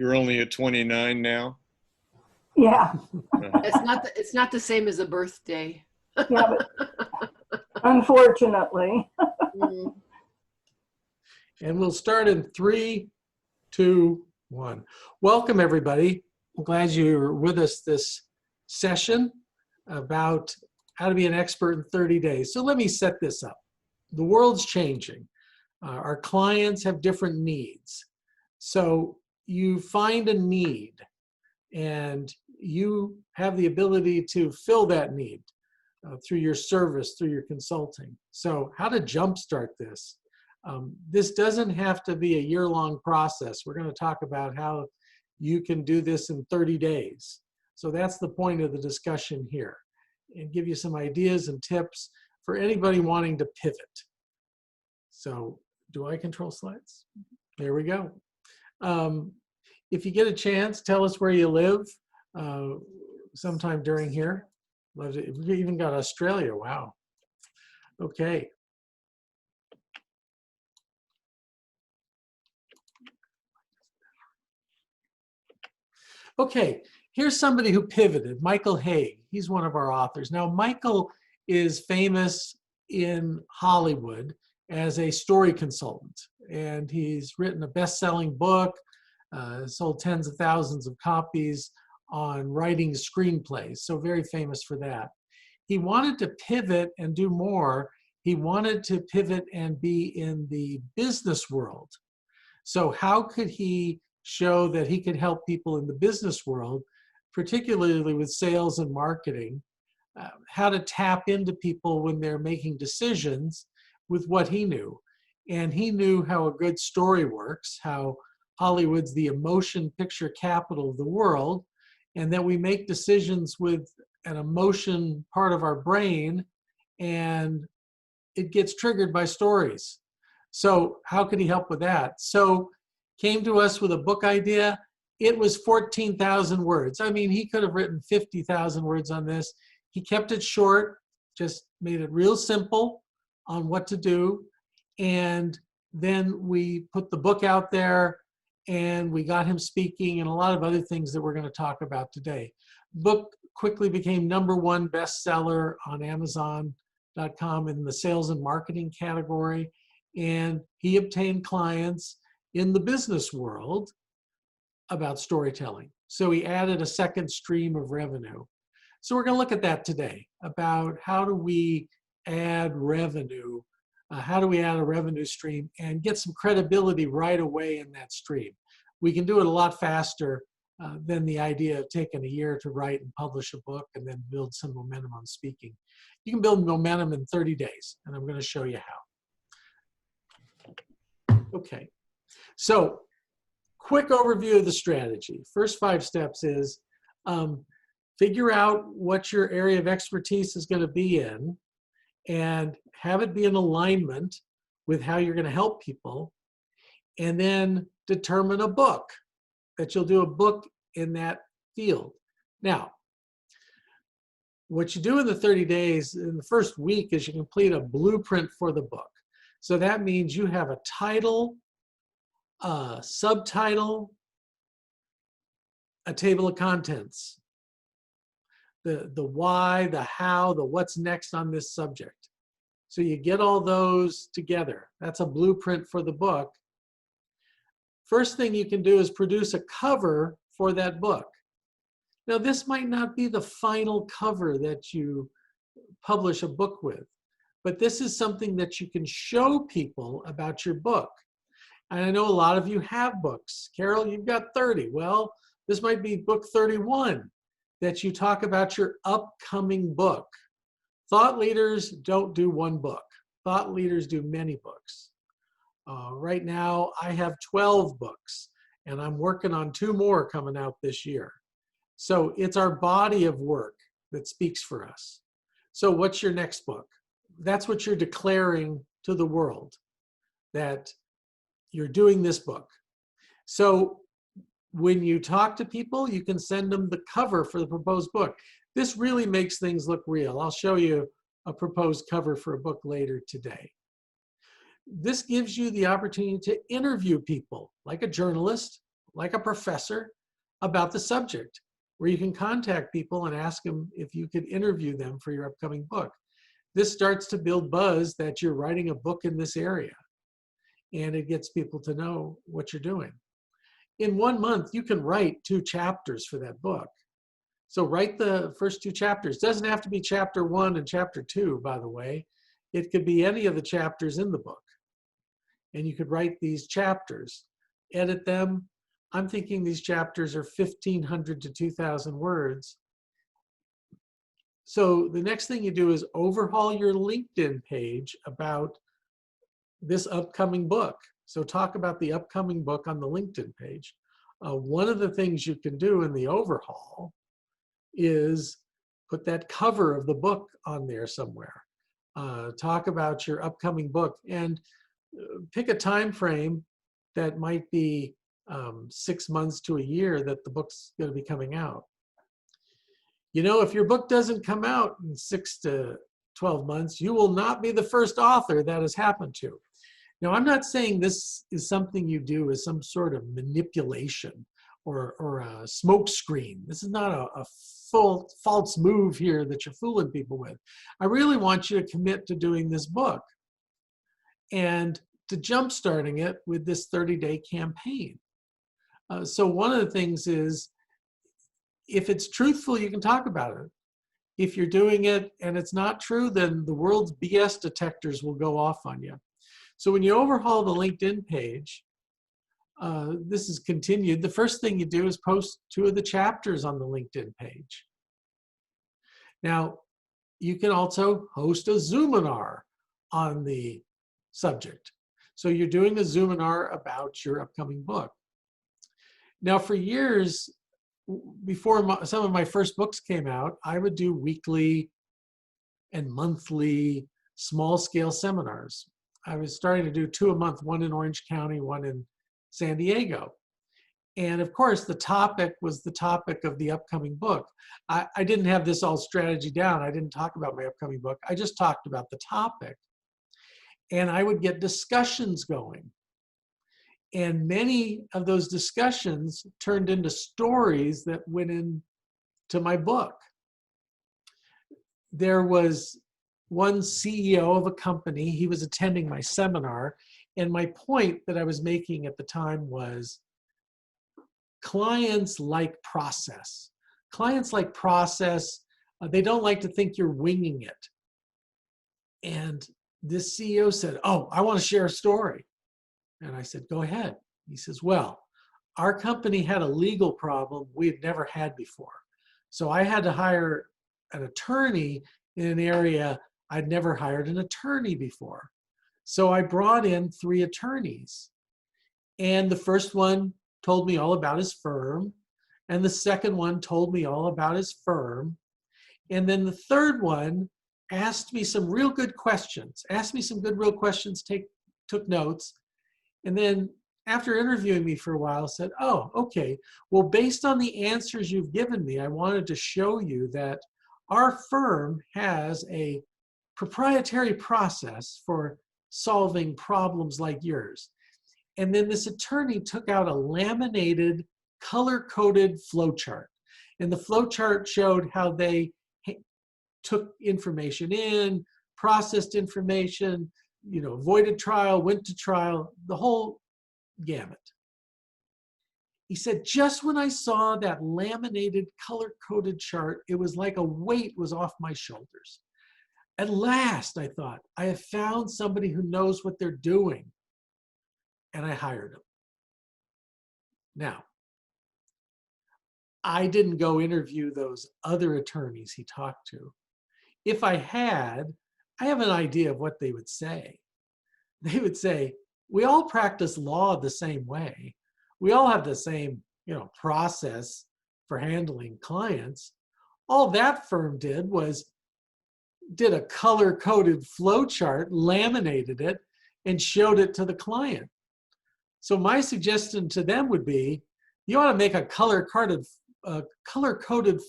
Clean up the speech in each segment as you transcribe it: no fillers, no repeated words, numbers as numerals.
You're only at 29 now? Yeah, It's not the same as a birthday. yeah, but unfortunately. Mm. And we'll start in 3, 2, 1. Welcome, everybody. I'm glad you're with us this session about how to be an expert in 30 days. So let me set this up. The world's changing. Our clients have different needs. So you find a need and you have the ability to fill that need through your service, through your consulting. So how to jumpstart this? This doesn't have to be a year-long process. We're going to talk about how you can do this in 30 days. So that's the point of the discussion here, and give you some ideas and tips for anybody wanting to pivot. So do I control slides? There we go. If you get a chance, tell us where you live sometime during here. We even got Australia, wow. Okay. Okay, here's somebody who pivoted, Michael Haig. He's one of our authors. Now, Michael is famous in Hollywood as a story consultant, and he's written a best-selling book, sold tens of thousands of copies on writing screenplays, so very famous for that. He wanted to pivot and do more. He wanted to pivot and be in the business world. So how could he show that he could help people in the business world, particularly with sales and marketing, how to tap into people when they're making decisions with what he knew. And he knew how a good story works, how Hollywood's the emotion picture capital of the world, and that we make decisions with an emotion part of our brain, and it gets triggered by stories. So how could he help with that? So came to us with a book idea. It was 14,000 words. I mean, he could have written 50,000 words on this. He kept it short, just made it real simple on what to do. And then we put the book out there and we got him speaking and a lot of other things that we're going to talk about today. Book quickly became #1 bestseller on Amazon.com in the sales and marketing category. And he obtained clients in the business world about storytelling. So he added a second stream of revenue. So we're going to look at that today, about how do we add revenue, how do we add a revenue stream and get some credibility right away in that stream. We can do it a lot faster than the idea of taking a year to write and publish a book and then build some momentum on speaking. You can build momentum in 30 days, and I'm going to show you how. Okay. So, quick overview of the strategy. First 5 steps is figure out what your area of expertise is going to be in and have it be in alignment with how you're going to help people. And then determine a book that you'll do a book in that field. Now, what you do in the 30 days, in the first week, is you complete a blueprint for the book. So that means you have a title, a subtitle, a table of contents, the why, the how, the what's next on this subject. So you get all those together. That's a blueprint for the book. First thing you can do is produce a cover for that book. Now, this might not be the final cover that you publish a book with, but this is something that you can show people about your book. And I know a lot of you have books. Carol, you've got 30. Well, this might be book 31 that you talk about your upcoming book. Thought leaders don't do one book. Thought leaders do many books. Right now, I have 12 books, and I'm working on 2 more coming out this year. So it's our body of work that speaks for us. So what's your next book? That's what you're declaring to the world, that you're doing this book. So when you talk to people, you can send them the cover for the proposed book. This really makes things look real. I'll show you a proposed cover for a book later today. This gives you the opportunity to interview people, like a journalist like a professor, about the subject, where you can contact people and ask them if you could interview them for your upcoming book. This starts to build buzz that you're writing a book in this area, and it gets people to know what you're doing. In 1 month, you can write 2 chapters for that book. So write the first 2 chapters. Doesn't have to be chapter 1 and chapter 2, by the way. It could be any of the chapters in the book. And you could write these chapters, edit them. I'm thinking these chapters are 1,500 to 2,000 words. So the next thing you do is overhaul your LinkedIn page about this upcoming book. So talk about the upcoming book on the LinkedIn page. One of the things you can do in the overhaul is put that cover of the book on there somewhere. Talk about your upcoming book and pick a time frame that might be 6 months to a year that the book's going to be coming out. You know, if your book doesn't come out in 6 to 12 months, you will not be the first author that has happened to. Now, I'm not saying this is something you do as some sort of manipulation or a smoke screen. This is not a full false move here that you're fooling people with. I really want you to commit to doing this book and to jumpstarting it with this 30-day campaign. So one of the things is, if it's truthful, you can talk about it. If you're doing it and it's not true, then the world's BS detectors will go off on you. So when you overhaul the LinkedIn page, this is continued. The first thing you do is post 2 of the chapters on the LinkedIn page. Now, you can also host a Zoominar on the subject. So you're doing a Zoominar about your upcoming book. Now, for years, before some of my first books came out, I would do weekly and monthly small-scale seminars. I was starting to do 2 a month, one in Orange County, one in San Diego. And of course, the topic was the topic of the upcoming book. I didn't have this all strategy down. I didn't talk about my upcoming book. I just talked about the topic. And I would get discussions going. And many of those discussions turned into stories that went into my book. There was one CEO of a company, he was attending my seminar, and my point that I was making at the time was clients like process. Clients like process, they don't like to think you're winging it. And this CEO said, "Oh, I want to share a story." And I said, "Go ahead." He says, "Well, our company had a legal problem we had never had before. So I had to hire an attorney in an area I'd never hired an attorney before. So I brought in 3 attorneys. And the first one told me all about his firm. And the second one told me all about his firm. And then the third one asked me some real good questions, real questions, took notes. And then after interviewing me for a while, said, "Oh, okay. Well, based on the answers you've given me, I wanted to show you that our firm has a proprietary process for solving problems like yours." And then this attorney took out a laminated, color-coded flowchart. And the flowchart showed how they took information in, processed information, avoided trial, went to trial, the whole gamut. He said, "Just when I saw that laminated, color-coded chart, it was like a weight was off my shoulders. At last," I thought, "I have found somebody who knows what they're doing." And I hired him. Now, I didn't go interview those other attorneys he talked to. If I had, I have an idea of what they would say. They would say, "We all practice law the same way. We all have the same, process for handling clients. All that firm did was did a color-coded flow chart, laminated it, and showed it to the client." So my suggestion to them would be, you ought to make a color-coded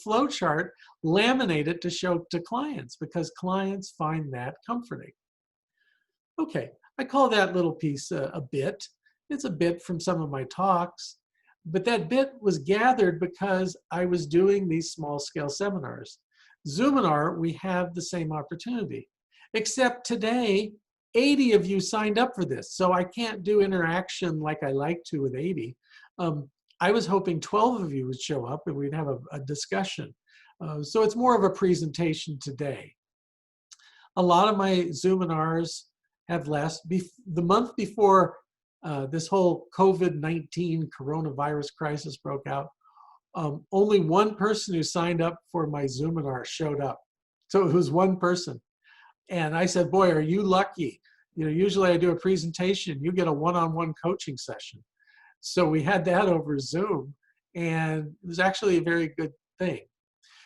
flow chart, laminate it to show to clients, because clients find that comforting. Okay, I call that little piece a bit. It's a bit from some of my talks. But that bit was gathered because I was doing these small scale seminars. Zoominar, we have the same opportunity, except today, 80 of you signed up for this. So I can't do interaction like I like to with 80. I was hoping 12 of you would show up and we'd have a discussion. So it's more of a presentation today. A lot of my Zoominars have less. The month before this whole COVID-19 coronavirus crisis broke out, only one person who signed up for my Zoominar showed up. So it was one person. And I said, boy, are you lucky? You know, usually I do a presentation, you get a one-on-one coaching session. So we had that over Zoom, and it was actually a very good thing.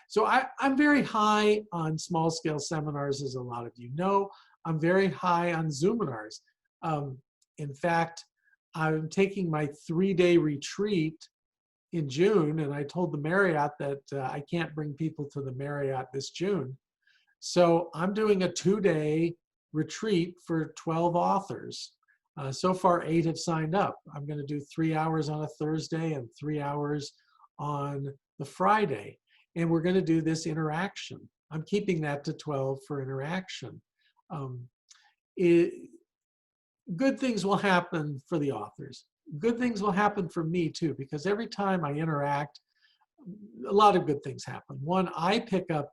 So I'm very high on small scale seminars, as a lot of you know. I'm very high on Zoominars. In fact, I'm taking my 3-day retreat in June, and I told the Marriott that I can't bring people to the Marriott this June. So I'm doing a 2-day retreat for 12 authors. So far, 8 have signed up. I'm going to do 3 hours on a Thursday and 3 hours on the Friday. And we're going to do this interaction. I'm keeping that to 12 for interaction. Good things will happen for the authors. Good things will happen for me too, because every time I interact, a lot of good things happen. One, I pick up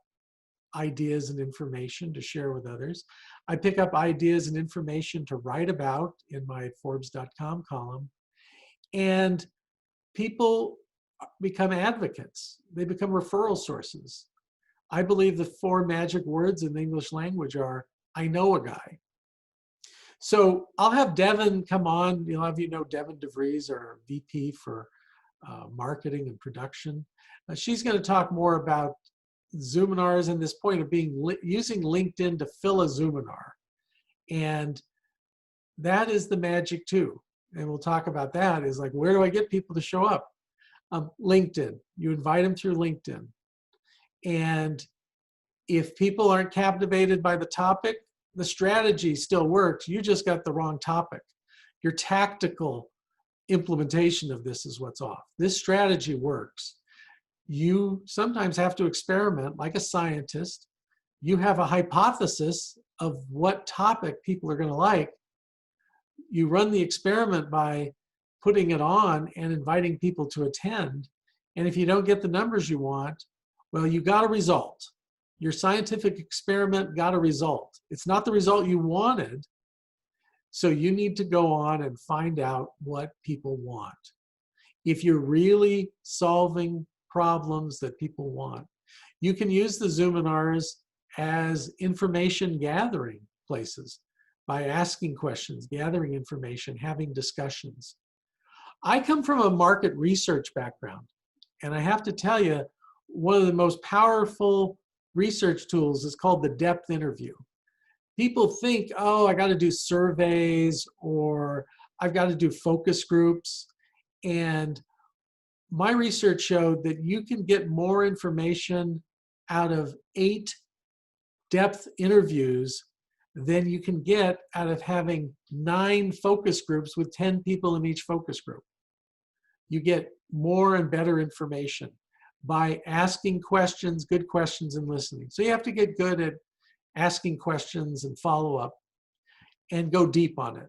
ideas and information to share with others. I pick up ideas and information to write about in my Forbes.com column. And people become advocates. They become referral sources. I believe the 4 magic words in the English language are, I know a guy. So I'll have Devin come on. A lot of you know Devin DeVries, our VP for marketing and production. She's going to talk more about Zoominars and this point of using LinkedIn to fill a Zoominar. And that is the magic too. And we'll talk about that, is like, where do I get people to show up? LinkedIn. You invite them through LinkedIn. And if people aren't captivated by the topic, the strategy still works. You just got the wrong topic. Your tactical implementation of this is what's off. This strategy works. You sometimes have to experiment like a scientist. You have a hypothesis of what topic people are going to like. You run the experiment by putting it on and inviting people to attend. And if you don't get the numbers you want, well, you got a result. Your scientific experiment got a result. It's not the result you wanted. So you need to go on and find out what people want. If you're really solving problems that people want, you can use the Zoominars as information gathering places by asking questions, gathering information, having discussions. I come from a market research background, and I have to tell you, one of the most powerful research tools is called the depth interview. People think, oh, I got to do surveys or I've got to do focus groups. And my research showed that you can get more information out of 8 depth interviews than you can get out of having 9 focus groups with 10 people in each focus group. You get more and better information by asking questions, good questions, and listening. So you have to get good at asking questions and follow up and go deep on it.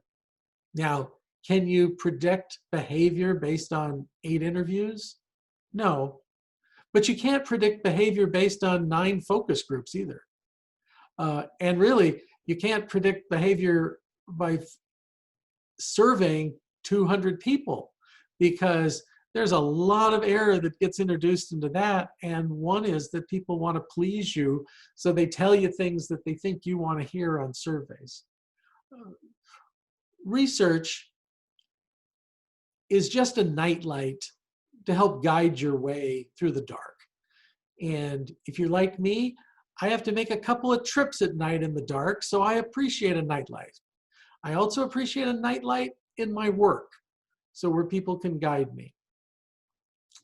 Now, can you predict behavior based on 8 interviews? No, but you can't predict behavior based on 9 focus groups either. And really, you can't predict behavior by surveying 200 people, because there's a lot of error that gets introduced into that. And one is that people want to please you, so they tell you things that they think you want to hear on surveys. Research is just a nightlight to help guide your way through the dark. And if you're like me, I have to make a couple of trips at night in the dark, so I appreciate a nightlight. I also appreciate a nightlight in my work, so where people can guide me.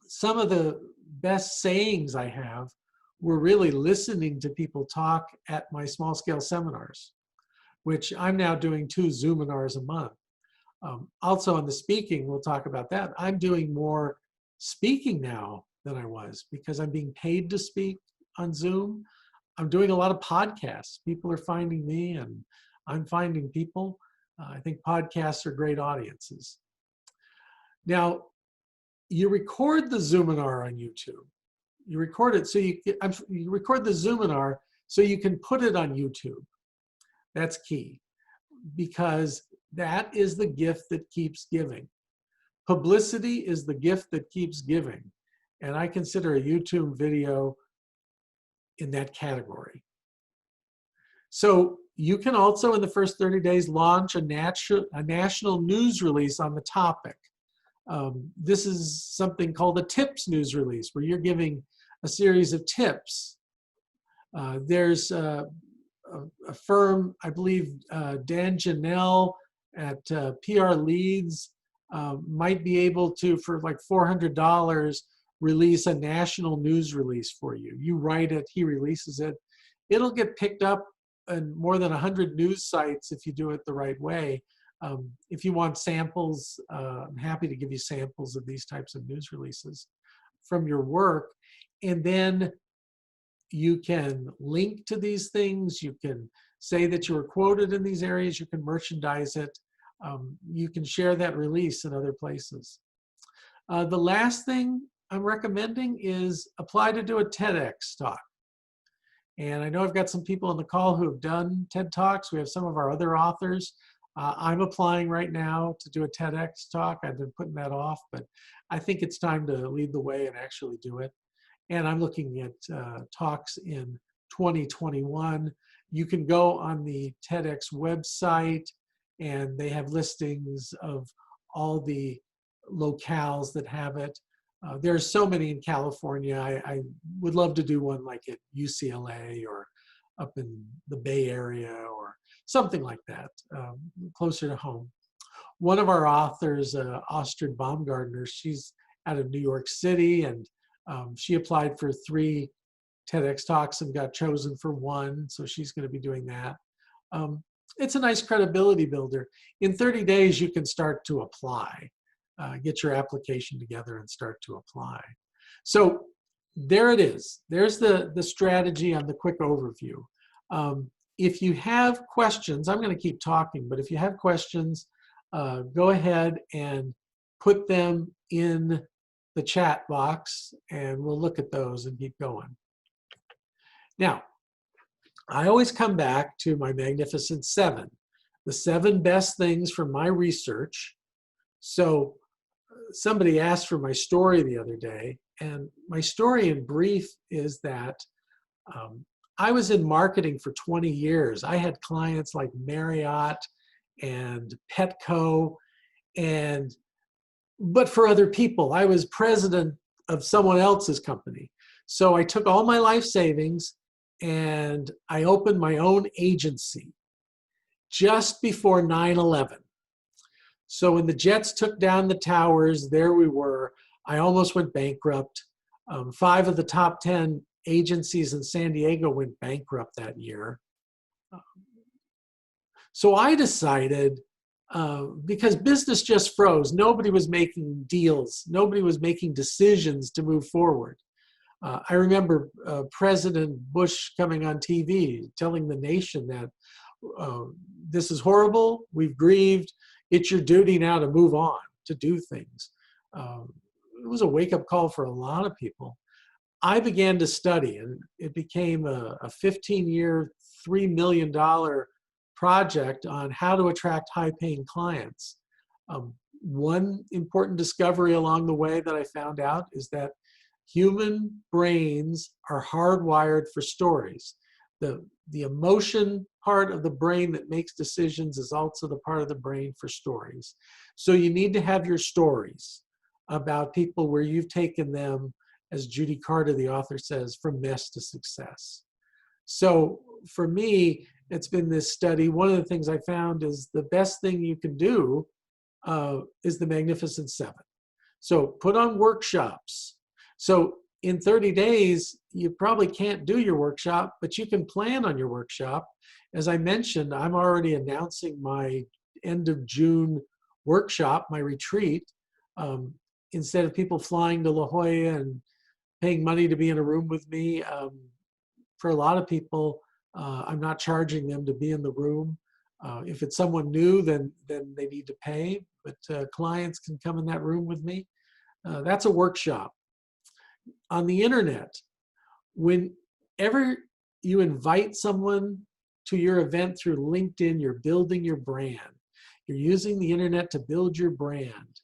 Some of the best sayings I have were really listening to people talk at my small scale seminars, which I'm now doing 2 Zoominars a month. Also on the speaking, we'll talk about that. I'm doing more speaking now than I was because I'm being paid to speak on Zoom. I'm doing a lot of podcasts. People are finding me and I'm finding people. I think podcasts are great audiences. Now, you record the Zoominar on YouTube. You record it so you record the Zoominar so you can put it on YouTube. That's key because that is the gift that keeps giving. Publicity is the gift that keeps giving. And I consider a YouTube video in that category. So you can also, in the first 30 days, launch a national news release on the topic. This is something called a tips news release, where you're giving a series of tips. There's a firm, I believe Dan Janelle at PR Leads might be able to, for like $400, release a national news release for you. You write it, he releases it. It'll get picked up in more than 100 news sites if you do it the right way. If you want samples, I'm happy to give you samples of these types of news releases from your work. And then you can link to these things. You can say that you were quoted in these areas. You can merchandise it. You can share that release in other places. The last thing I'm recommending is apply to do a TEDx talk. And I know I've got some people on the call who have done TED Talks. We have some of our other authors. I'm applying right now to do a TEDx talk. I've been putting that off, but I think it's time to lead the way and actually do it. And I'm looking at talks in 2021. You can go on the TEDx website and they have listings of all the locales that have it. There are so many in California. I would love to do one like at UCLA or up in the Bay Area or something like that, closer to home. One of our authors, Astrid Baumgartner, she's out of New York City, and she applied for 3 TEDx talks and got chosen for 1, so she's going to be doing that. It's a nice credibility builder. In 30 days, you can start to apply. Get your application together and start to apply. So there it is. There's the strategy on the quick overview. If you have questions, I'm going to keep talking, but if you have questions, go ahead and put them in the chat box and we'll look at those and keep going. Now, I always come back to my Magnificent 7, the 7 best things from my research. So somebody asked for my story the other day, and my story in brief is that I was in marketing for 20 years. I had clients like Marriott and Petco, but for other people. I was president of someone else's company. So I took all my life savings and I opened my own agency just before 9/11. So when the jets took down the towers, there we were. I almost went bankrupt. 5 of the top 10 agencies in San Diego went bankrupt that year. So I decided, because business just froze, nobody was making deals, nobody was making decisions to move forward. I remember President Bush coming on TV telling the nation that this is horrible, we've grieved, it's your duty now to move on, to do things. It was a wake-up call for a lot of people. I began to study, and it became a 15-year, $3 million project on how to attract high-paying clients. One important discovery along the way that I found out is that human brains are hardwired for stories. The emotion part of the brain that makes decisions is also the part of the brain for stories. So you need to have your stories about people where you've taken them, as Judy Carter, the author, says, from mess to success. So for me, it's been this study. One of the things I found is the best thing you can do is the Magnificent 7. So put on workshops. So in 30 days, you probably can't do your workshop, but you can plan on your workshop. As I mentioned, I'm already announcing my end of June workshop, my retreat. instead of people flying to La Jolla and paying money to be in a room with me, for a lot of people, I'm not charging them to be in the room. If it's someone new, then they need to pay, but clients can come in that room with me. That's a workshop. On the internet, whenever you invite someone to your event through LinkedIn, you're building your brand. You're using the internet to build your brand.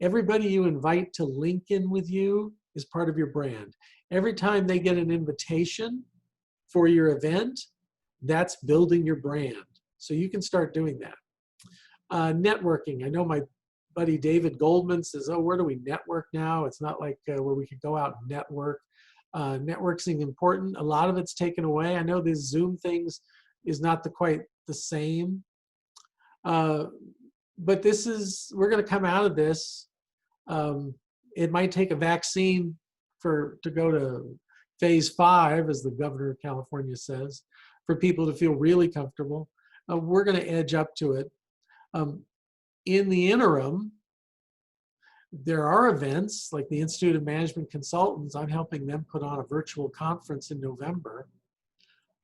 Everybody you invite to link in with you is part of your brand. Every time they get an invitation for your event, that's building your brand. So you can start doing that. Networking. I know my buddy David Goldman says, oh, where do we network now? It's not like where we could go out and network. Networking important. A lot of it's taken away. I know this Zoom things is not quite the same. But we're going to come out of this. It might take a vaccine to go to phase 5, as the governor of California says, for people to feel really comfortable. We're going to edge up to it. In the interim, there are events like the Institute of Management Consultants. I'm helping them put on a virtual conference in November.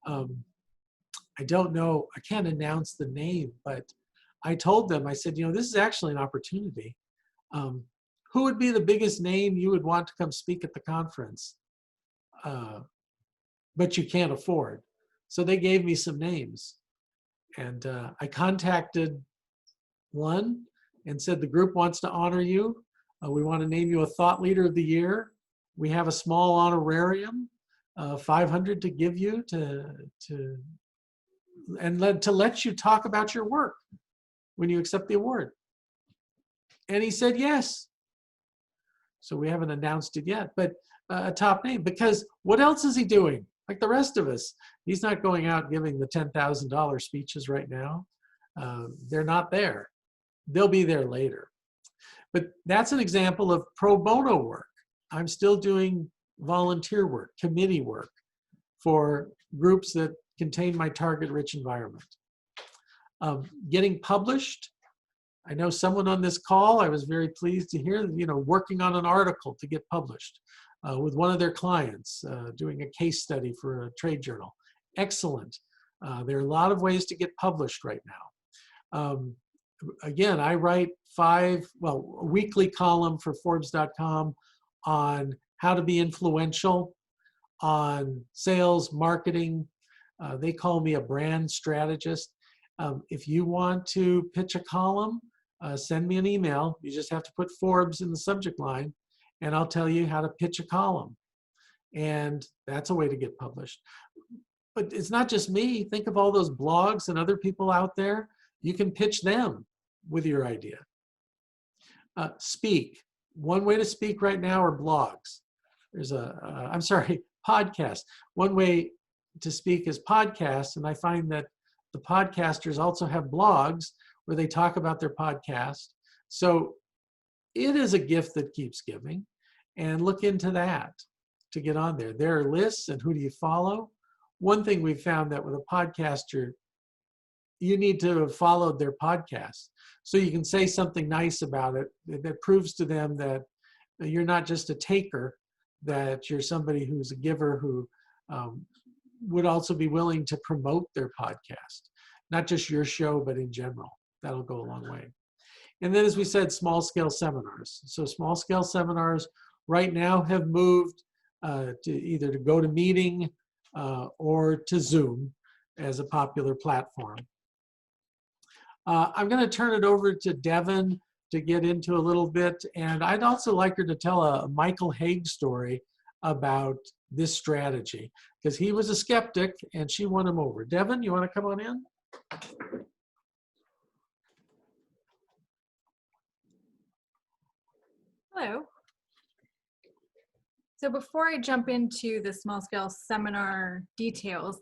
I don't know, I can't announce the name, but I told them, I said, this is actually an opportunity. Who would be the biggest name you would want to come speak at the conference, but you can't afford? So they gave me some names. And I contacted one and said, the group wants to honor you. We want to name you a Thought Leader of the Year. We have a small honorarium, $500 to give you to let you talk about your work when you accept the award. And he said yes. So we haven't announced it yet, but a top name, because what else is he doing? Like the rest of us, he's not going out giving the $10,000 speeches right now. They're not there. They'll be there later. But that's an example of pro bono work. I'm still doing volunteer work, committee work for groups that contain my target-rich environment. Getting published. I know someone on this call, I was very pleased to hear, working on an article to get published with one of their clients, doing a case study for a trade journal. Excellent. There are a lot of ways to get published right now. Again, I write a weekly column for Forbes.com on how to be influential, on sales, marketing. They call me a brand strategist. If you want to pitch a column, send me an email. You just have to put Forbes in the subject line, and I'll tell you how to pitch a column. And that's a way to get published. But it's not just me. Think of all those blogs and other people out there. You can pitch them with your idea. Speak. One way to speak right now are blogs. There's podcast. One way to speak is podcasts, and I find that the podcasters also have blogs where they talk about their podcast. So it is a gift that keeps giving, and look into that to get on there. There are lists, and who do you follow? One thing we've found that with a podcaster, you need to have followed their podcast. So you can say something nice about it that proves to them that you're not just a taker, that you're somebody who's a giver who would also be willing to promote their podcast. Not just your show, but in general. That'll go a long way. And then, as we said, small-scale seminars. So small-scale seminars right now have moved to either to GoToMeeting or to Zoom as a popular platform. I'm going to turn it over to Devin to get into a little bit, and I'd also like her to tell a Michael Haig story about this strategy, because he was a skeptic and she won him over. Devin, you want to come on in? Hello. So before I jump into the small scale seminar details,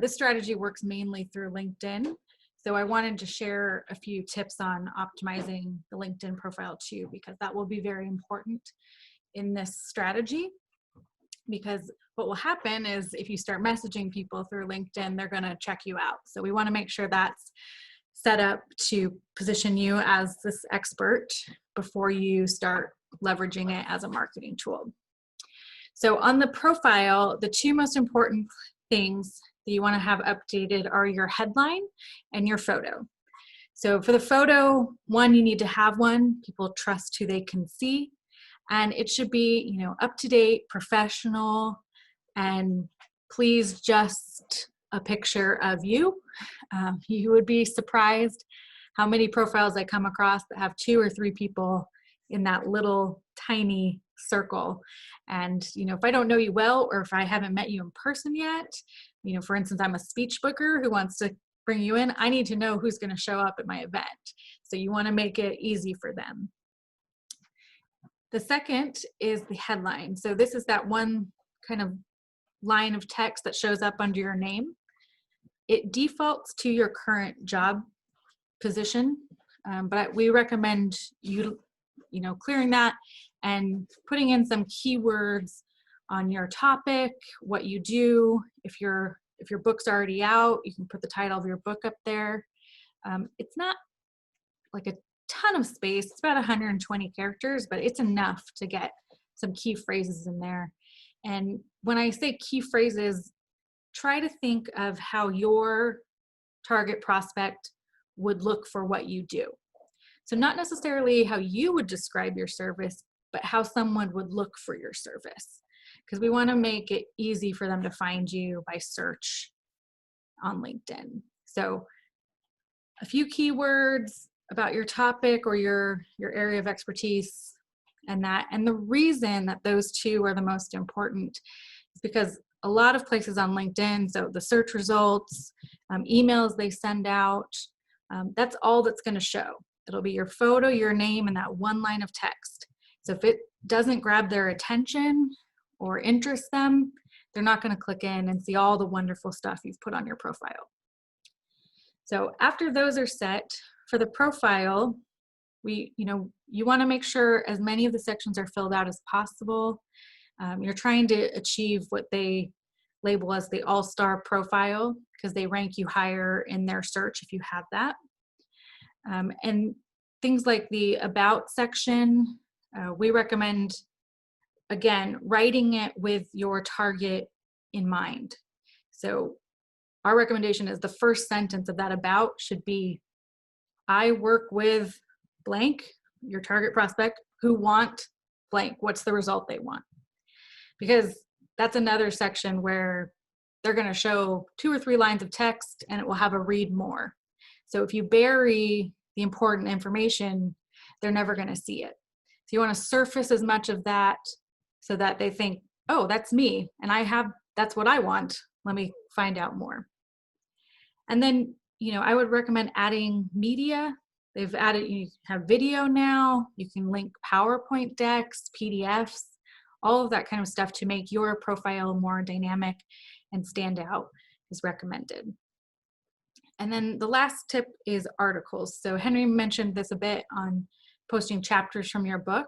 this strategy works mainly through LinkedIn. So I wanted to share a few tips on optimizing the LinkedIn profile too, because that will be very important in this strategy. Because what will happen is if you start messaging people through LinkedIn, they're going to check you out. So we want to make sure that's set up to position you as this expert before you start leveraging it as a marketing tool. So on the profile, the two most important things that you want to have updated are your headline and your photo. So for the photo, one, you need to have one. People trust who they can see. And it should be, up to date, professional, and please just a picture of you. You would be surprised how many profiles I come across that have 2 or 3 people in that little tiny circle. And, if I don't know you well, or if I haven't met you in person yet, for instance, I'm a speech booker who wants to bring you in, I need to know who's going to show up at my event. So you want to make it easy for them. The second is the headline. So this is that one kind of line of text that shows up under your name. It defaults to your current job position, but we recommend you clearing that and putting in some keywords on your topic, what you do. If your book's already out, you can put the title of your book up there. It's not like a ton of space. It's about 120 characters, but it's enough to get some key phrases in there. And when I say key phrases, try to think of how your target prospect would look for what you do. So not necessarily how you would describe your service, but how someone would look for your service. Because we want to make it easy for them to find you by search on LinkedIn. So a few keywords about your topic or your area of expertise, and the reason that those two are the most important is because a lot of places on LinkedIn, so the search results, emails they send out, that's all that's going to show. It'll be your photo, your name, and that one line of text. So if it doesn't grab their attention or interest them, they're not going to click in and see all the wonderful stuff you've put on your profile. So after those are set, for the profile, you want to make sure as many of the sections are filled out as possible. You're trying to achieve what they label as the all-star profile because they rank you higher in their search if you have that. And things like the about section, we recommend, again, writing it with your target in mind. So our recommendation is the first sentence of that about should be, I work with blank, your target prospect, who want blank. What's the result they want? Because that's another section where they're going to show 2 or 3 lines of text and it will have a read more. So if you bury the important information, they're never going to see it. So you want to surface as much of that so that they think, oh, that's me, and that's what I want. Let me find out more. And then, I would recommend adding media. They've added, you have video now, you can link PowerPoint decks, PDFs, all of that kind of stuff to make your profile more dynamic and stand out is recommended. And then the last tip is articles. So Henry mentioned this a bit on posting chapters from your book.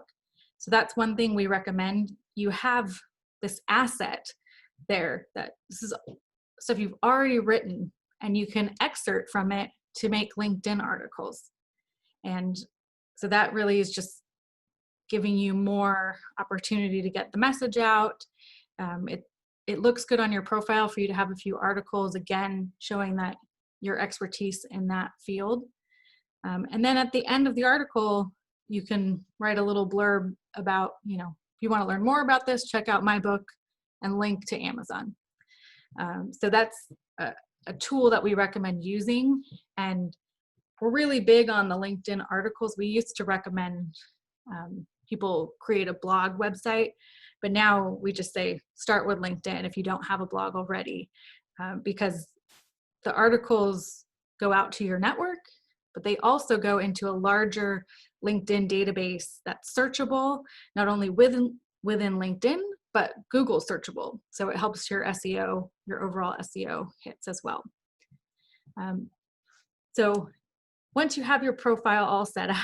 So that's one thing we recommend. You have this asset there that this is stuff you've already written, and you can excerpt from it to make LinkedIn articles. And so that really is just giving you more opportunity to get the message out. It looks good on your profile for you to have a few articles, again, showing that your expertise in that field. And then at the end of the article, you can write a little blurb about, if you want to learn more about this, check out my book and link to Amazon. So that's a tool that we recommend using. And we're really big on the LinkedIn articles. We used to recommend people create a blog website, but now we just say start with LinkedIn if you don't have a blog already, because the articles go out to your network, but they also go into a larger LinkedIn database that's searchable, not only within LinkedIn, but Google searchable. So it helps your SEO, your overall SEO hits as well. So once you have your profile all set up,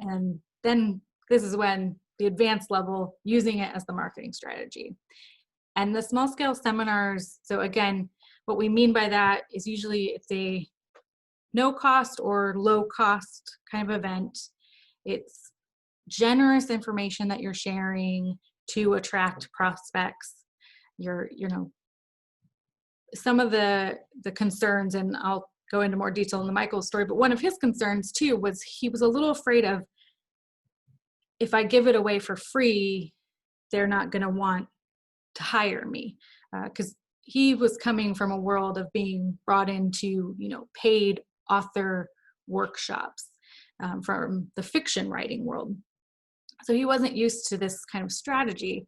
and then this is when the advanced level, using it as the marketing strategy. And the small scale seminars, so again, what we mean by that is usually it's a no cost or low cost kind of event. It's generous information that you're sharing to attract prospects. Some of the concerns, and I'll go into more detail in the Michael story, but one of his concerns too was he was a little afraid of, if I give it away for free, they're not going to want to hire me, because he was coming from a world of being brought into, paid author workshops from the fiction writing world. So he wasn't used to this kind of strategy.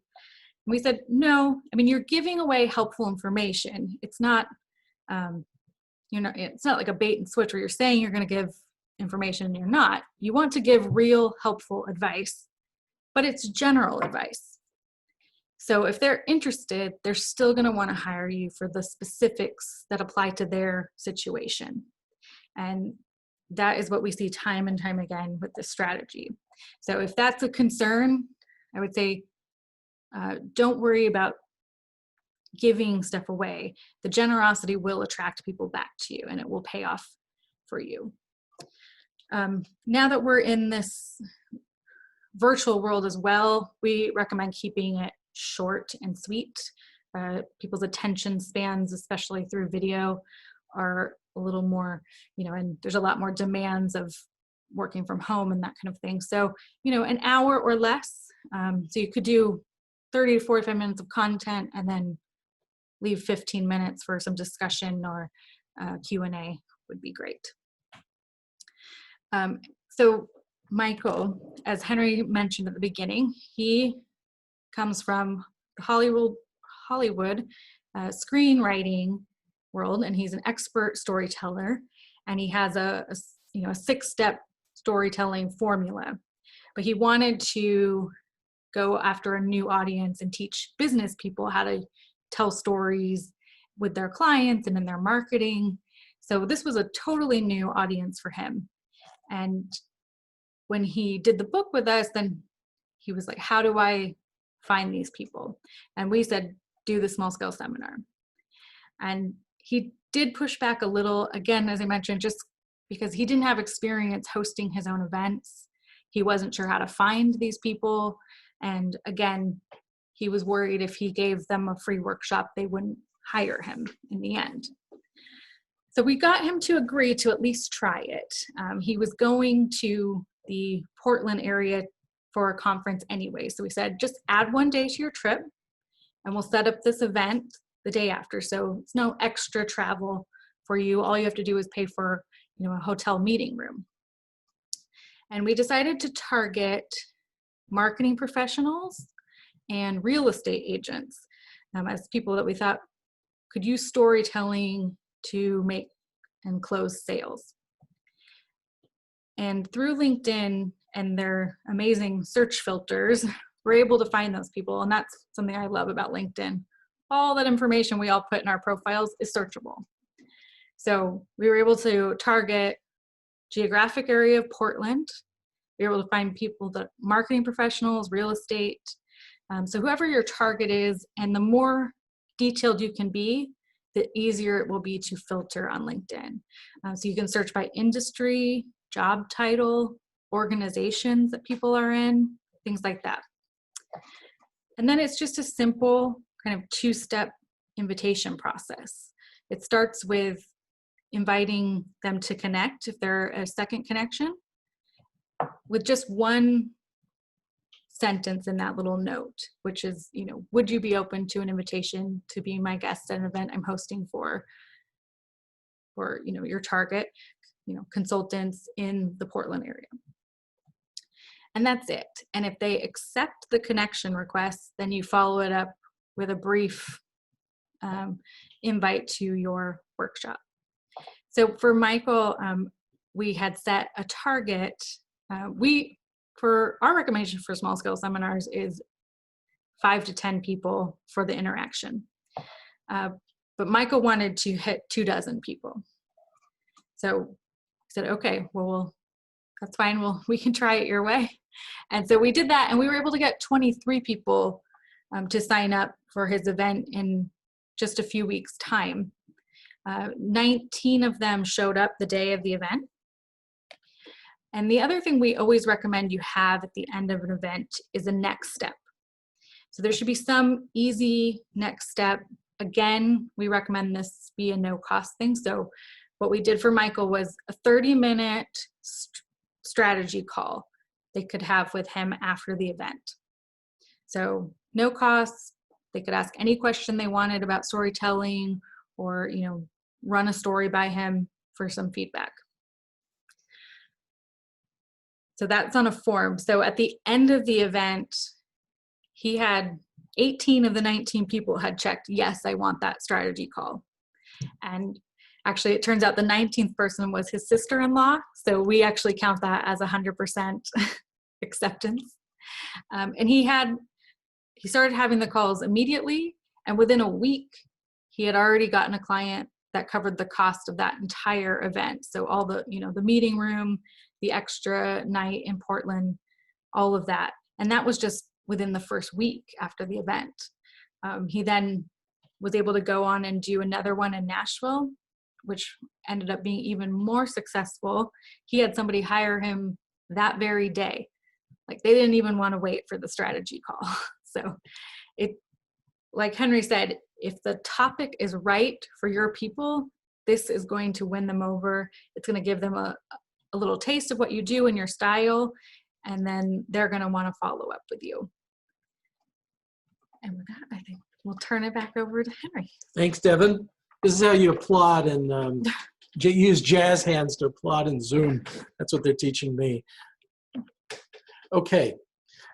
And we said, no, you're giving away helpful information. It's not, it's not like a bait and switch where you're saying you're going to give information and you're not. You want to give real helpful advice, but it's general advice. So if they're interested, they're still going to want to hire you for the specifics that apply to their situation. And that is what we see time and time again with this strategy. So if that's a concern, I would say, don't worry about giving stuff away. The generosity will attract people back to you and it will pay off for you. Now that we're in this virtual world as well, we recommend keeping it short and sweet. People's attention spans, especially through video, are a little more, and there's a lot more demands of working from home and that kind of thing. So, an hour or less. So you could do 30 to 45 minutes of content and then leave 15 minutes for some discussion or Q&A would be great. So Michael, as Henry mentioned at the beginning, he comes from the Hollywood screenwriting world, and he's an expert storyteller, and he has a 6-step storytelling formula. But he wanted to go after a new audience and teach business people how to tell stories with their clients and in their marketing. So this was a totally new audience for him. And when he did the book with us, then he was like, how do I find these people? And we said, do the small scale seminar. And he did push back a little, again, as I mentioned, just because he didn't have experience hosting his own events. He wasn't sure how to find these people. And again, he was worried if he gave them a free workshop, they wouldn't hire him in the end. So we got him to agree to at least try it. He was going to the Portland area for a conference anyway. So we said, just add one day to your trip and we'll set up this event the day after. So it's no extra travel for you. All you have to do is pay for, a hotel meeting room. And we decided to target marketing professionals and real estate agents as people that we thought could use storytelling to make and close sales. And through LinkedIn and their amazing search filters, we're able to find those people. And that's something I love about LinkedIn. All that information we all put in our profiles is searchable. So we were able to target geographic area of Portland. We were able to find people that marketing professionals, real estate. So whoever your target is, and the more detailed you can be, the easier it will be to filter on LinkedIn. So you can search by industry, job title, organizations that people are in, things like that. And then it's just a simple kind of 2-step invitation process. It starts with inviting them to connect if they're a second connection with just one sentence in that little note, which is, would you be open to an invitation to be my guest at an event I'm hosting for your target, consultants in the Portland area. And that's it. And if they accept the connection request, then you follow it up with a brief invite to your workshop. So for Michael, we had set a target. For our recommendation for small scale seminars is 5 to 10 people for the interaction. But Michael wanted to hit 24 people. So I said, okay, well, that's fine. We can try it your way. And so we did that, and we were able to get 23 people to sign up for his event in just a few weeks' time. 19 of them showed up the day of the event. And the other thing we always recommend you have at the end of an event is a next step. So there should be some easy next step. Again, we recommend this be a no cost thing. So what we did for Michael was a 30-minute strategy call they could have with him after the event. So no costs. They could ask any question they wanted about storytelling, or, you know, run a story by him for some feedback. So that's on a form. So at the end of the event, he had 18 of the 19 people had checked, yes, I want that strategy call. And actually, it turns out the 19th person was his sister-in-law. So we actually count that as 100% acceptance. And he started having the calls immediately. And within a week, he had already gotten a client that covered the cost of that entire event. So all the, you know, the meeting room, the extra night in Portland, all of that. And that was just within the first week after the event. He then was able to go on and do another one in Nashville, which ended up being even more successful. He had somebody hire him that very day. Like, they didn't even want to wait for the strategy call. So it, like Henry said, if the topic is right for your people, this is going to win them over. It's going to give them a little taste of what you do and your style, and then they're going to want to follow up with you. And with that, I think we'll turn it back over to Henry. Thanks, Devin. This is how you applaud and use jazz hands to applaud in Zoom. That's what they're teaching me. Okay,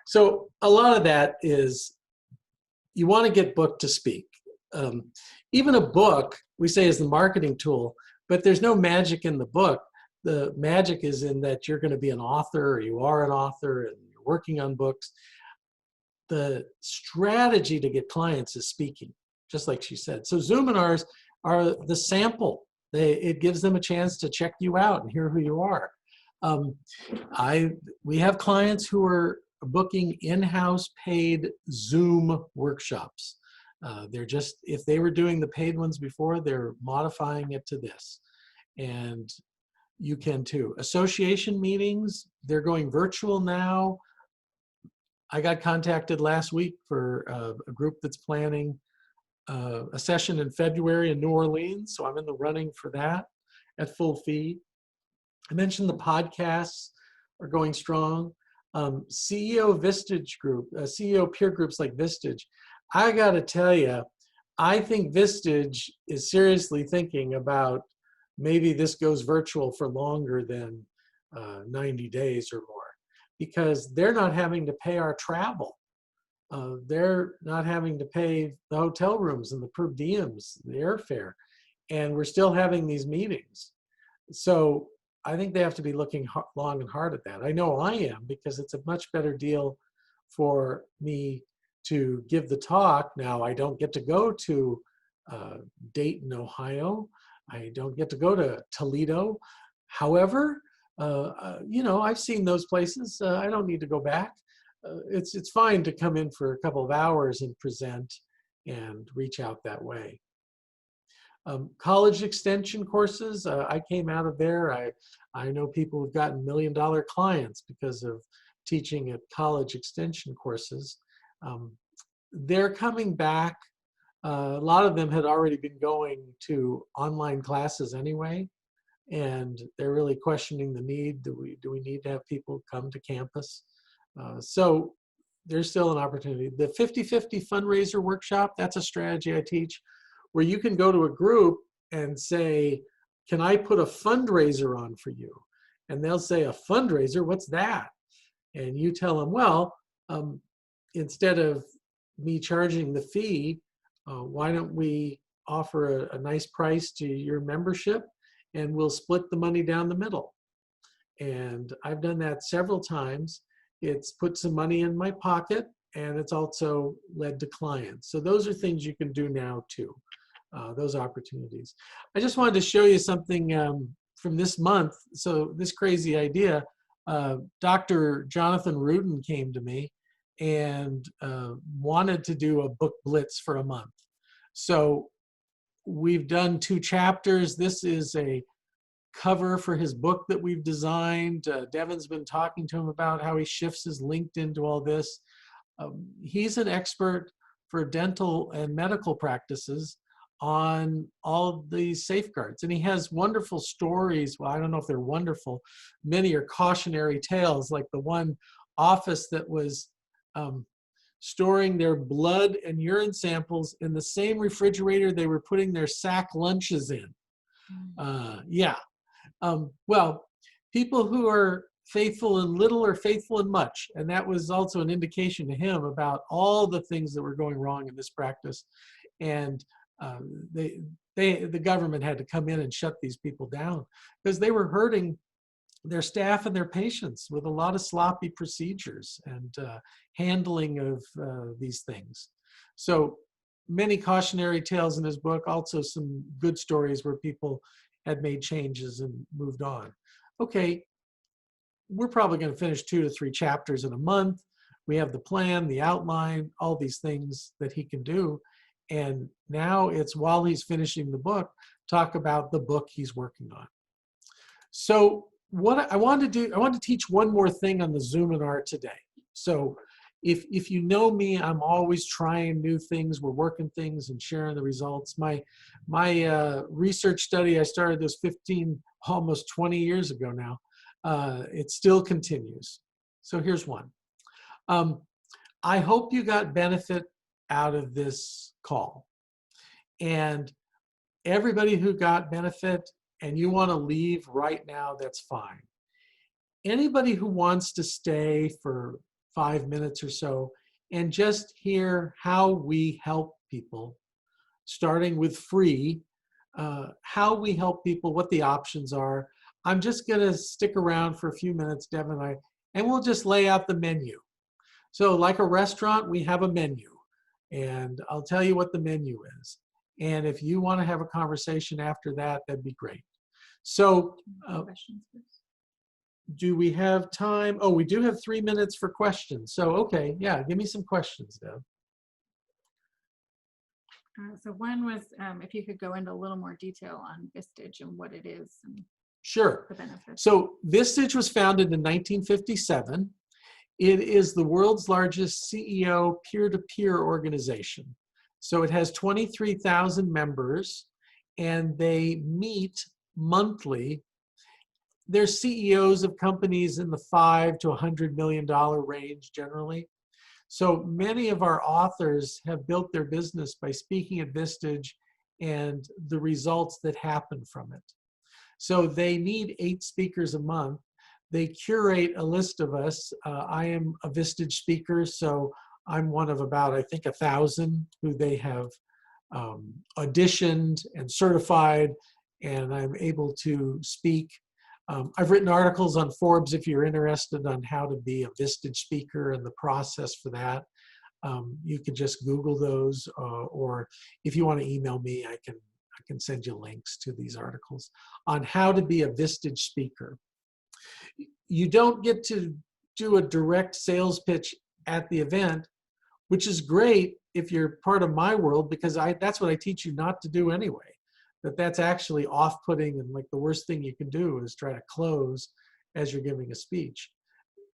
so a lot of that is you want to get booked to speak. Even a book, we say, is the marketing tool, but there's no magic in the book. The magic is in that you're going to be an author, or you are an author, and you're working on books. The strategy to get clients is speaking, just like she said. So Zoominars are the sample. It gives them a chance to check you out and hear who you are. We have clients who are booking in-house paid Zoom workshops. They're just, if they were doing the paid ones before, they're modifying it to this. And you can too. Association meetings, they're going virtual now. I got contacted last week for a group that's planning a session in February in New Orleans, so I'm in the running for that at full fee. I mentioned the podcasts are going strong. CEO Vistage group, CEO peer groups like Vistage. I got to tell you, I think Vistage is seriously thinking about maybe this goes virtual for longer than 90 days or more, because they're not having to pay our travel. They're not having to pay the hotel rooms and the per diems, the airfare, and we're still having these meetings. So I think they have to be looking long and hard at that. I know I am, because it's a much better deal for me to give the talk. Now, I don't get to go to Dayton, Ohio. I don't get to go to Toledo. However, you know, I've seen those places. I don't need to go back. It's fine to come in for a couple of hours and present and reach out that way. College extension courses, I came out of there. I know people who've gotten $1 million clients because of teaching at college extension courses. They're coming back. A lot of them had already been going to online classes anyway, and they're really questioning the need. Do we need to have people come to campus? So there's still an opportunity. The 50-50 Fundraiser Workshop, that's a strategy I teach, where you can go to a group and say, can I put a fundraiser on for you? And they'll say, a fundraiser, what's that? And you tell them, well, instead of me charging the fee, why don't we offer a nice price to your membership, and we'll split the money down the middle. And I've done that several times. It's put some money in my pocket, and it's also led to clients. So those are things you can do now too, those opportunities. I just wanted to show you something from this month. So this crazy idea, Dr. Jonathan Rudin came to me and wanted to do a book blitz for a month. So we've done 2 chapters. This is a cover for his book that we've designed. Devin's been talking to him about how he shifts his LinkedIn to all this. He's an expert for dental and medical practices on all these safeguards. And he has wonderful stories. Well, I don't know if they're wonderful. Many are cautionary tales, like the one office that was storing their blood and urine samples in the same refrigerator they were putting their sack lunches in. Yeah. Well, people who are faithful in little are faithful in much. And that was also an indication to him about all the things that were going wrong in this practice. And the government had to come in and shut these people down because they were hurting their staff and their patients with a lot of sloppy procedures and handling of these things. So many cautionary tales in his book, also some good stories where people had made changes and moved on. Okay, we're probably going to finish 2 to 3 chapters in a month. We have the plan, the outline, all these things that he can do. And now it's, while he's finishing the book, talk about the book he's working on. So what I want to do, I want to teach one more thing on the Zoominar today. So if you know me, I'm always trying new things. We're working things and sharing the results. My research study, I started this 15, almost 20 years ago now. It still continues. So here's one. I hope you got benefit out of this call. And everybody who got benefit and you want to leave right now, that's fine. Anybody who wants to stay for 5 minutes or so and just hear how we help people, starting with free, how we help people, what the options are. I'm just going to stick around for a few minutes, Deb and I, and we'll just lay out the menu. So like a restaurant, we have a menu, and I'll tell you what the menu is. And if you want to have a conversation after that, that'd be great. So Questions first. do we have time? Oh, we do have 3 minutes for questions. So, okay, yeah, give me some questions, Deb. So one was if you could go into a little more detail on Vistage and what it is and Sure. the benefits. So Vistage was founded in 1957. It is the world's largest CEO peer-to-peer organization. So it has 23,000 members, and they meet monthly. They're CEOs of companies in the $5 to $100 million range generally. So many of our authors have built their business by speaking at Vistage and the results that happen from it. So they need 8 speakers a month. They curate a list of us. I am a Vistage speaker, so I'm one of about, I think, 1,000 who they have auditioned and certified, and I'm able to speak. I've written articles on Forbes if you're interested on how to be a Vistage speaker and the process for that. You can just Google those, or if you want to email me, I can send you links to these articles on how to be a Vistage speaker. You don't get to do a direct sales pitch at the event, which is great if you're part of my world, because that's what I teach you not to do anyway. That's actually off-putting, and like the worst thing you can do is try to close as you're giving a speech.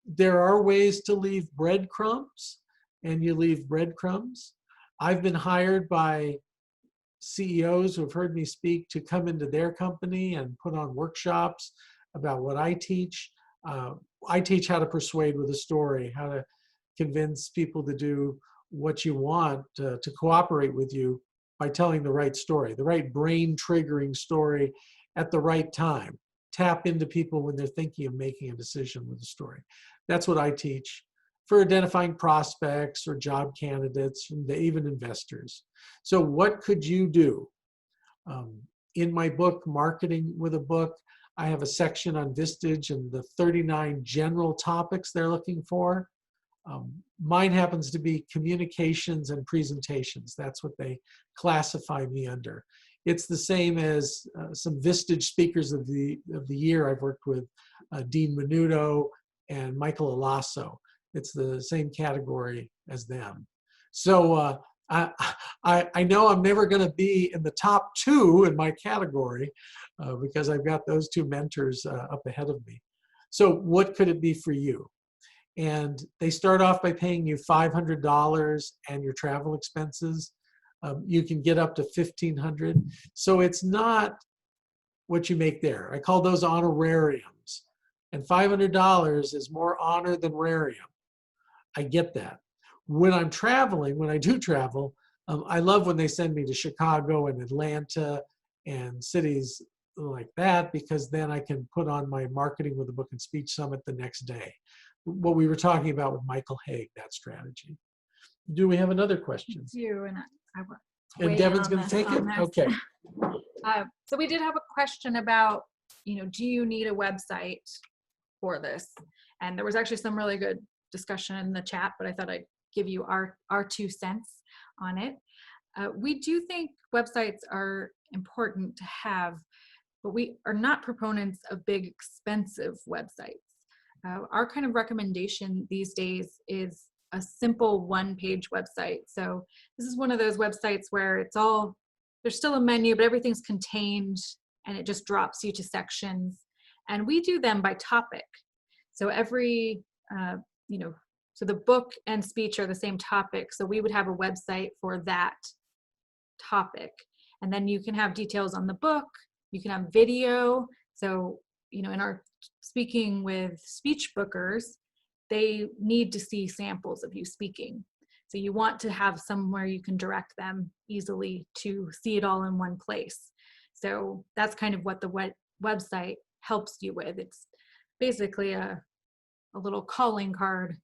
There are ways to leave breadcrumbs, and you leave breadcrumbs. I've been hired by CEOs who have heard me speak to come into their company and put on workshops about what I teach. I teach how to persuade with a story, how to convince people to do what you want, to cooperate with you by telling the right story, the right brain triggering story at the right time. Tap into people when they're thinking of making a decision with a story. That's what I teach for identifying prospects or job candidates, and even investors. So what could you do? In my book, Marketing with a Book, I have a section on Vistage and the 39 general topics they're looking for. Mine happens to be communications and presentations. That's what they classify me under. It's the same as some Vistage speakers of the year I've worked with, Dean Menudo and Michael Alasso. It's the same category as them. So I know I'm never going to be in the top 2 in my category because I've got those 2 mentors up ahead of me. So what could it be for you? And they start off by paying you $500 and your travel expenses. You can get up to $1,500. So it's not what you make there. I call those honorariums. And $500 is more honor than rarium. I get that. When I'm traveling, when I do travel, I love when they send me to Chicago and Atlanta and cities like that, because then I can put on my Marketing with a Book and Speech Summit the next day. What we were talking about with Michael Haig, that strategy. Do we have another question? You and I will And weigh Devin's in going to on take this- it? on this. Okay. So we did have a question about, do you need a website for this? And there was actually some really good discussion in the chat, but I thought I'd give you our 2 cents on it. We do think websites are important to have, but we are not proponents of big, expensive websites. Our kind of recommendation these days is a simple 1-page website. So this is one of those websites where there's still a menu, but everything's contained and it just drops you to sections. And we do them by topic. So so the book and speech are the same topic. So we would have a website for that topic. And then you can have details on the book. You can have video. So, in our speaking with speech bookers, they need to see samples of you speaking. So you want to have somewhere you can direct them easily to see it all in one place. So that's kind of what the website helps you with. It's basically a little calling card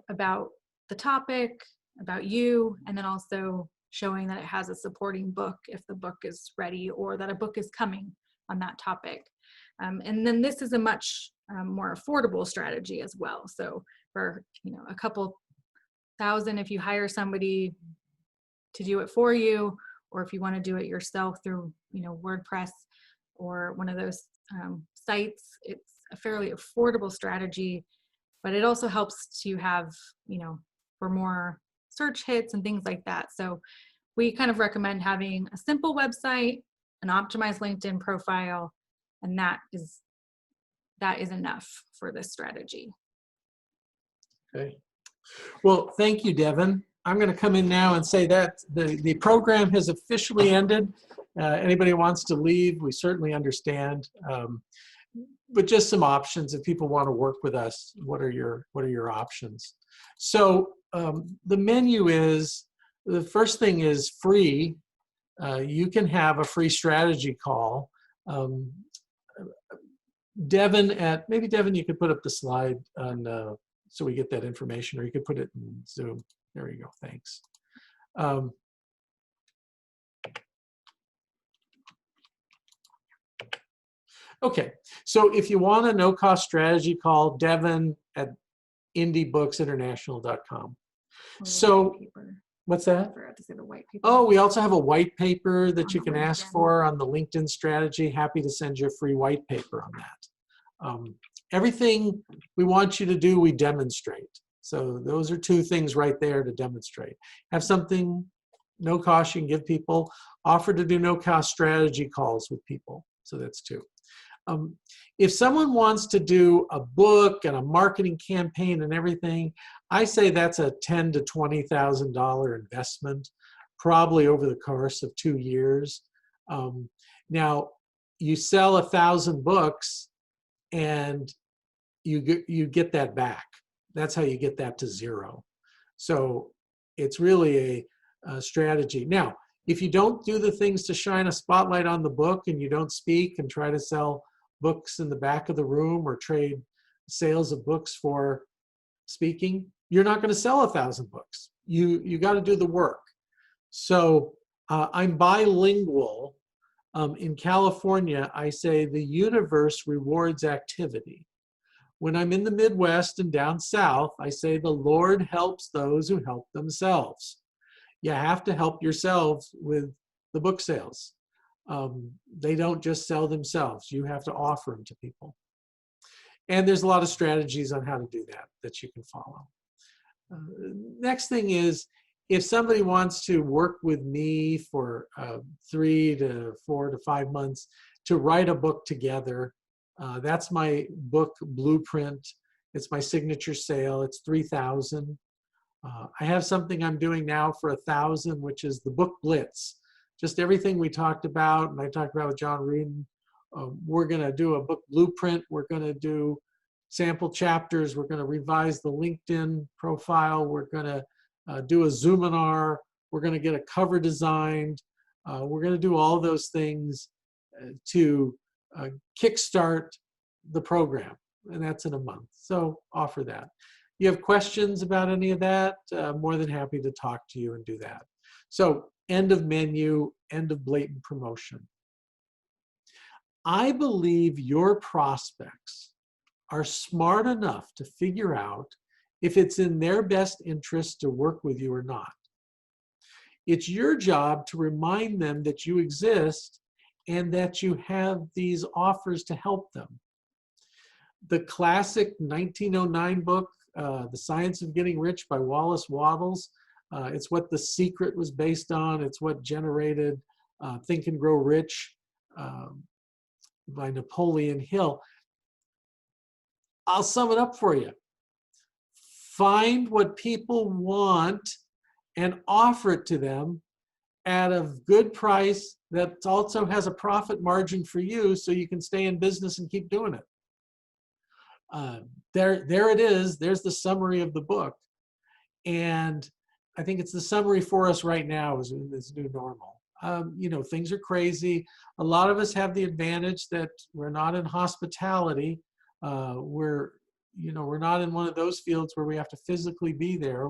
about the topic, about you, and then also showing that it has a supporting book if the book is ready or that a book is coming on that topic. And then this is a much more affordable strategy as well. So for a couple thousand, if you hire somebody to do it for you, or if you want to do it yourself through WordPress or one of those sites, it's a fairly affordable strategy. But it also helps to have for more search hits and things like that. So we kind of recommend having a simple website, an optimized LinkedIn profile, and that is enough for this strategy. Okay. Well, thank you, Devin. I'm going to come in now and say that the program has officially ended. Anybody who wants to leave, we certainly understand. But just some options if people want to work with us. What are your options? So the menu is, the first thing is free. You can have a free strategy call. Devin, you could put up the slide on so we get that information, or you could put it in Zoom. There you go. Thanks. Okay, so if you want a no-cost strategy call, Devin at indiebooksinternational.com. So what's that? I forgot to say the white paper. Oh, we also have a white paper that you On can the ask LinkedIn. for on the LinkedIn strategy. Happy to send you a free white paper on that. Everything we want you to do, we demonstrate. So those are 2 things right there to demonstrate. Have something no cost you can give people. Offer to do no-cost strategy calls with people. So that's 2. If someone wants to do a book and a marketing campaign and everything, I say that's a $10,000 to $20,000 investment, probably over the course of 2 years. Now, you sell 1,000 books and you get that back. That's how you get that to 0. So it's really a strategy. Now, if you don't do the things to shine a spotlight on the book and you don't speak and try to sell books in the back of the room or trade sales of books for speaking, you're not going to sell 1,000 books. You got to do the work. So I'm bilingual. In California, I say the universe rewards activity. When I'm in the Midwest and down south, I say the Lord helps those who help themselves. You have to help yourselves with the book sales. They don't just sell themselves. You have to offer them to people. And there's a lot of strategies on how to do that you can follow. Next thing is, if somebody wants to work with me for 3 to 4 to 5 months to write a book together, that's my book blueprint. It's my signature sale. It's $3,000. I have something I'm doing now for $1,000, which is the book blitz. Just everything we talked about, and I talked about with John Rudin. We're going to do a book blueprint. We're going to do sample chapters. We're going to revise the LinkedIn profile. We're going to do a Zoominar. We're going to get a cover designed. We're going to do all those things to kickstart the program, and that's in a month. So offer that. You have questions about any of that? More than happy to talk to you and do that. So end of menu, end of blatant promotion. I believe your prospects are smart enough to figure out if it's in their best interest to work with you or not. It's your job to remind them that you exist and that you have these offers to help them. The classic 1909 book, The Science of Getting Rich by Wallace Wattles, it's what The Secret was based on. It's what generated Think and Grow Rich by Napoleon Hill. I'll sum it up for you. Find what people want and offer it to them at a good price that also has a profit margin for you so you can stay in business and keep doing it. There it is. There's the summary of the book. And I think it's the summary for us right now is in this new normal. You know, things are crazy. A lot of us have the advantage that we're not in hospitality. We're not in one of those fields where we have to physically be there.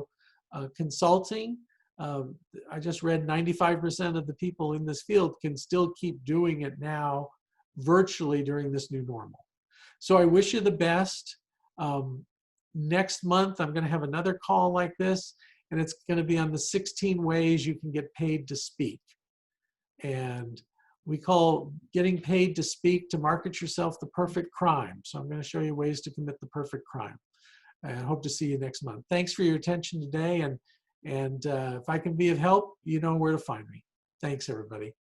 Consulting, I just read 95% of the people in this field can still keep doing it now virtually during this new normal. So I wish you the best. Next month, I'm going to have another call like this, and it's going to be on the 16 ways you can get paid to speak. And we call getting paid to speak, to market yourself, the perfect crime. So I'm going to show you ways to commit the perfect crime. I hope to see you next month. Thanks for your attention today. And if I can be of help, you know where to find me. Thanks, everybody.